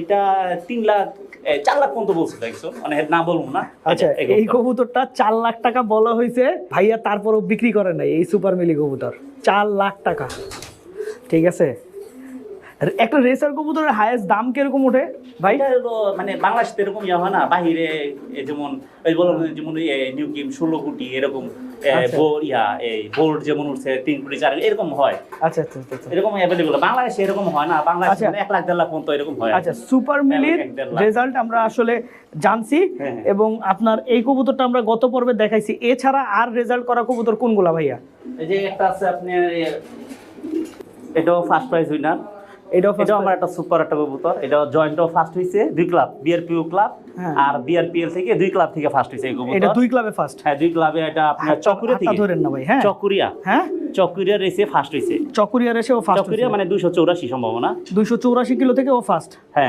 এটা 3 লাখ 4 লাখ পর্যন্ত বলছে দেখছো, মানে না বলবো না। আচ্ছা, এই কবুতরটা 4 লাখ টাকা বলা হয়েছে ভাইয়া, তারপরও বিক্রি করে নাই এই সুপার মিলি কবুতর 4 লাখ টাকা। ঠিক আছে, একটা রেসার কবুতরের হাইয়েস্ট দাম কিরকম ওঠে ভাই? এটা হলো মানে বাংলাদেশে এরকম ইয়া হয় না, বাহিরে যেমন এই বলো যেমন নিউ কিম 16 কোটি এরকম বোর্ড যেমন উঠছে 3 কোটি 4 এরকম হয়। আচ্ছা আচ্ছা আচ্ছা, এরকম অ্যাভেলেবল বাংলাদেশে এরকম হয় না, বাংলাদেশে 1 লাখ 1.5 লাখ পর্যন্ত এরকম হয়। আচ্ছা, সুপার মিলির 1.5 লাখ। রেজাল্ট আমরা আসলে জানছি, এবং আপনার এই কবুতরটা আমরা গত পর্বে দেখাইছি। এছাড়া আর রেজাল্ট করা কবুতর কোনগুলা ভাইয়া? এই যে একটা আছে আপনার এটাও ফার্স্ট প্রাইজ উইনার, এটাও আমার একটা সুপার একটা কবুতর। এটা জয়েন্টও ফার্স্ট হইছে 2 ক্লাব, বিআরপিও ক্লাব আর বিআরপিএল থেকে 2 ক্লাব থেকে ফার্স্ট হইছে এই কবুতর। এটা 2 ক্লাবে ফার্স্ট? হ্যাঁ 2 ক্লাবে। এটা আপনার চকুরিয়া থেকে ধরেন না ভাই। হ্যাঁ চকুরিয়া, হ্যাঁ চকুরিয়া রেসে ফার্স্ট হইছে। চকুরিয়া রেসে ও ফার্স্ট, চকুরিয়া মানে 284 সম্ভাবনা, 284 কিলো থেকে ও ফার্স্ট। হ্যাঁ